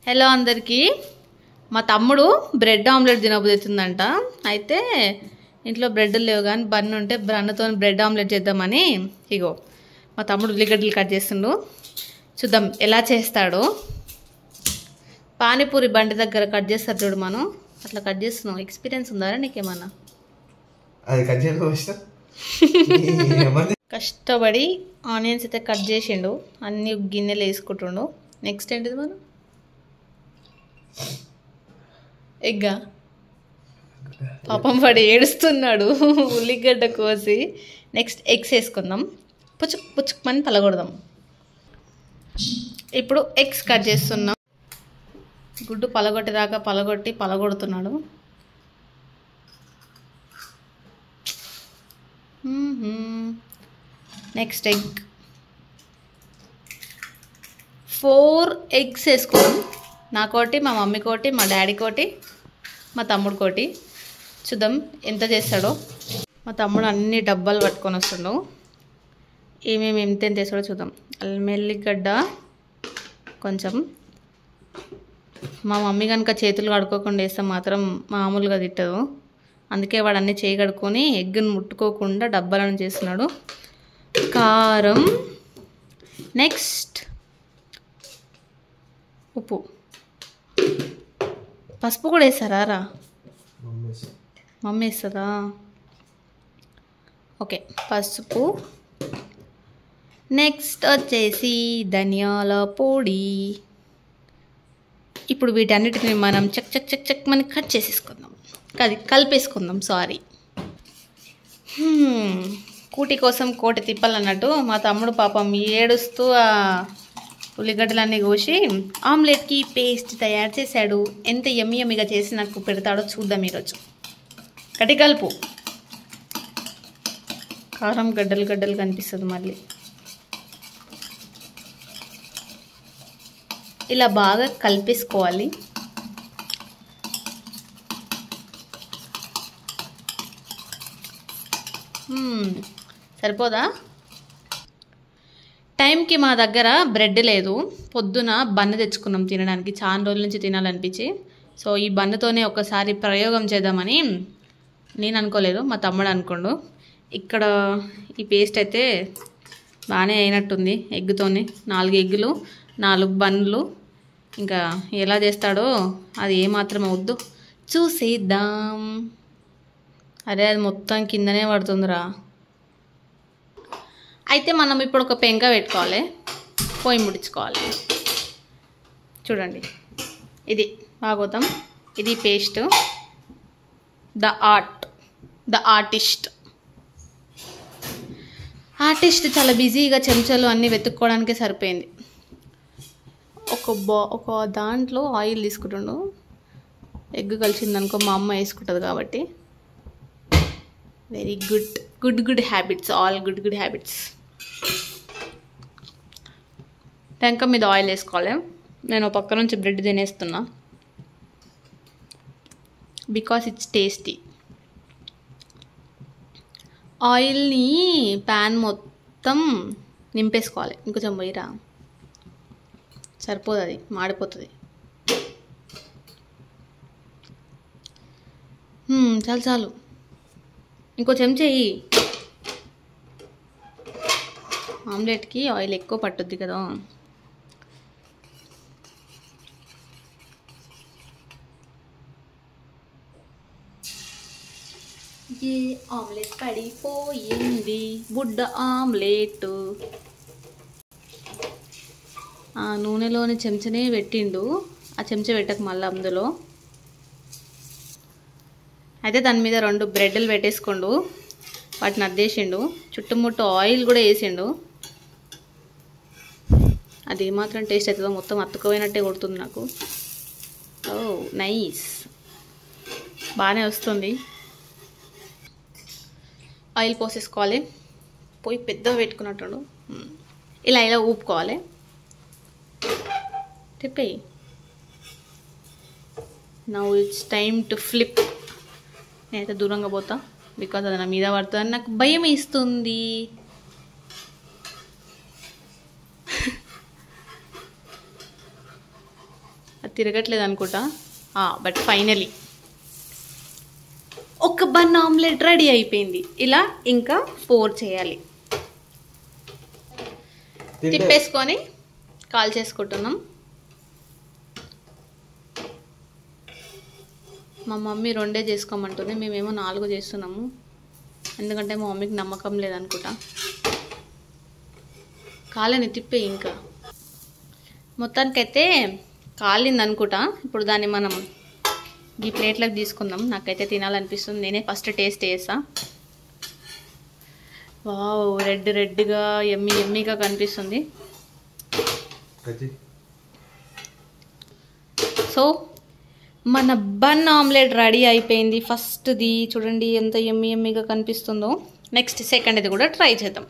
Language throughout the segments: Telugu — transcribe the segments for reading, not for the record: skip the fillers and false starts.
హలో అందరికీ. మా తమ్ముడు బ్రెడ్ ఆమ్లెట్ తినబోతుందంట. అయితే ఇంట్లో బ్రెడ్ లేవు కానీ బన్ ఉంటే బన్నుతో బ్రెడ్ ఆమ్లెట్ చేద్దామని ఇగో మా తమ్ముడు ఉల్లిగడ్డలు కట్ చేస్తుండు. చూద్దాం ఎలా చేస్తాడో. పానీపూరి బండి దగ్గర కట్ చేస్తారు చూడు, మనం అట్లా కట్ చేస్తున్నాం. ఎక్స్పీరియన్స్ ఉందా నీకేమన్నా? కష్టపడి ఆనియన్స్ అయితే కట్ చేసిండు, అన్ని గిన్నెలు వేసుకుంటుండు. నెక్స్ట్ ఏంటిది మనం? ఎగ్గా పాపం వాడు ఏడుస్తున్నాడు ఉల్లిగడ్డ కోసి. నెక్స్ట్ ఎగ్స్ వేసుకుందాం, పుచ్చుక్ పుచ్చుక్ అని పలగొడదాం. ఇప్పుడు ఎగ్స్ కట్ చేస్తున్నాం. గుడ్డు పలగొట్టేదాకా పలగొడుతున్నాడు. నెక్స్ట్ ఎగ్ 4 ఎగ్స్ వేసుకున్నాం. నాకోటి, మా మమ్మీ కోటి, మా డాడీ కోటి, మా తమ్ముడు కోటి. చూద్దాం ఎంత చేస్తాడో. మా తమ్ముడు అన్ని డబ్బాలు పట్టుకొని వస్తుండు. ఏమేమి ఎంత వేస్తాడో చూద్దాం. మెల్లిగడ్డ కొంచెం. మా మమ్మీ కనుక చేతులు కడుక్కోకుండా వేస్తే మాత్రం మామూలుగా తిట్టదు. అందుకే వాడు అన్నీ చేయి కడుక్కొని ఎగ్గును ముట్టుకోకుండా డబ్బాలను చేస్తున్నాడు. కారం, నెక్స్ట్ ఉప్పు, పసుపు కూడా వేస్తారా రా? మమ్మీ వేస్తుందా? ఓకే, పసుపు. నెక్స్ట్ వచ్చేసి ధనియాల పొడి. ఇప్పుడు వీటన్నిటిని మనం చక్ చక్ చక్ చక్ మనం కట్ చేసేసుకుందాం, కలిపేసుకుందాం. సారీ, కూటి కోసం కోటి తిప్పాలన్నట్టు మా తమ్ముడు పాపం ఏడుస్తూ ఆ ఉల్లిగడ్డలన్నీ కోసి ఆమ్లెట్కి పేస్ట్ తయారు చేశాడు. ఎంత యమ్మీ యమ్మీగా చేసి నాకు పెడతాడో చూద్దాం ఈరోజు. కటి కలుపు. కారం గడ్డలు గడ్డలు కనిపిస్తుంది మళ్ళీ. ఇలా బాగా కలిపేసుకోవాలి. సరిపోదా? టైంకి మా దగ్గర బ్రెడ్ లేదు. పొద్దున బన్ను తెచ్చుకున్నాం తినడానికి, చాలా రోజుల నుంచి తినాలనిపించి. సో ఈ బన్నుతోనే ఒకసారి ప్రయోగం చేద్దామని నేను అనుకోలేదు, మా తమ్ముడు అనుకోండు. ఇక్కడ ఈ పేస్ట్ అయితే బాగానే అయినట్టుంది. ఎగ్గుతోని 4 ఎగ్గులు, 4 బన్నులు. ఇంకా ఎలా చేస్తాడో అది ఏమాత్రం అవద్దు, చూసేద్దాం. అరే అది మొత్తం కిందనే పడుతుందిరా. అయితే మనం ఇప్పుడు ఒక పెంక పెట్టుకోవాలి, పొయ్యి ముడించుకోవాలి. చూడండి, ఇది భాగవతం, ఇది పేస్ట్. ద ఆర్టిస్ట్ చాలా బిజీగా చెంచాలు అన్నీ వెతుక్కోవడానికే సరిపోయింది. ఒక దాంట్లో ఆయిల్ తీసుకుంటుండు. ఎగ్ కలిసిందనుకో మా అమ్మ వేసుకుంటుంది కాబట్టి. Very good habits, all good habits. పెంక మీద ఆయిల్ వేసుకోవాలి. నేను పక్క నుంచి బ్రెడ్ తినేస్తున్నా బికాస్ ఇట్స్ టేస్టీ. ఆయిల్ని ప్యాన్ మొత్తం నింపేసుకోవాలి. ఇంకొంచెం పోయిరా, సరిపోదు, అది మాడిపోతుంది. చాలు, ఇంకో చెంచా వేయి. ఆమ్లెట్కి ఆయిల్ ఎక్కువ పట్టుద్ది కదా. ఏ ఆమ్లెట్ పడిపోయింది, బుడ్డ ఆమ్లెట్. ఆ నూనెలోని చెంచనే పెట్టిండు, ఆ చెంచా పెట్టక మళ్ళీ అందులో. అయితే దాని మీద 2 బ్రెడ్లు పెట్టేసుకోండు, వాటిని అద్దేసిండు. చుట్టుముట్టు ఆయిల్ కూడా వేసిండు. అది ఏమాత్రం టేస్ట్ అవుతుందో మొత్తం అతుక్కుపోయినట్టే కొడుతుంది నాకు. ఓ నైస్, బాగానే వస్తుంది. ఆయిల్ పోసేసుకోవాలి. పోయి పెద్దగా పెట్టుకున్నట్టు ఇలా ఊపుకోవాలి. తిప్పేయి. Now it's time to flip. నేనైతే దూరంగా పోతా బికాజ్ అది నా మీద పడుతుందని నాకు భయం వేస్తుంది. అది తిరగట్లేదు అనుకుంటా. బట్ ఫైనలీ ఒక బన్ ఆమ్లెట్ రెడీ అయిపోయింది. ఇలా ఇంకా 4 చేయాలి. తిప్పేసుకొని కాల్ చేసుకుంటున్నాం. మా మమ్మీ 2 చేసుకోమంటుంది, మేమేమో 4 చేస్తున్నాము. ఎందుకంటే మా మమ్మీకి నమ్మకం లేదనుకుంటా. కాలని తిప్పే ఇంకా మొత్తానికైతే కాలింది అనుకుంటా. ఇప్పుడు దాన్ని మనం ఈ ప్లేట్లోకి తీసుకుందాం. నాకైతే తినాలనిపిస్తుంది. నేనే ఫస్ట్ టేస్ట్ చేస్తా. వావ్, రెడ్గా ఎమ్మీగా కనిపిస్తుంది. సో మన బన్ ఆమ్లెట్ రెడీ అయిపోయింది. ఫస్ట్ది చూడండి ఎంత ఎమ్మీగా కనిపిస్తుందో. నెక్స్ట్ సెకండ్ది కూడా ట్రై చేద్దాం.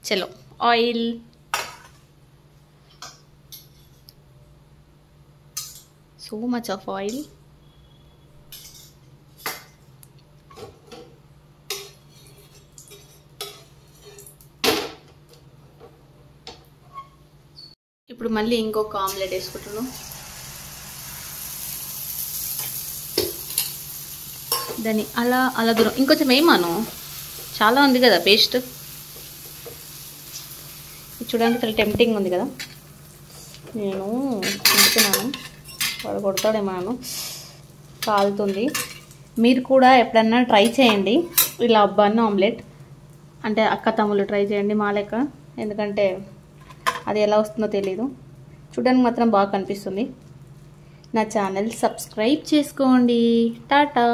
చలో, oil, so much of oil. ఇప్పుడు మళ్ళీ ఇంకొక ఆమ్లెట్ వేసుకుంటున్నాం. దాన్ని అలా దూరం ఇంకొంచెం వేయమాను, చాలా ఉంది కదా పేస్ట్. చూడడానికి చాలా టెంప్టింగ్ ఉంది కదా. నేను తింటున్నాను, వాడు కొడతాడేమో, కాలుతుంది. మీరు కూడా ఎప్పుడన్నా ట్రై చేయండి ఇలా బన్ ఆమ్లెట్. అంటే అక్క తమ్ముళ్ళు ట్రై చేయండి మా లెక్క. ఎందుకంటే అది ఎలా వస్తుందో తెలీదు. చూడడానికి మాత్రం బాగా కనిపిస్తుంది. నా ఛానల్ సబ్స్క్రైబ్ చేసుకోండి. టాటా.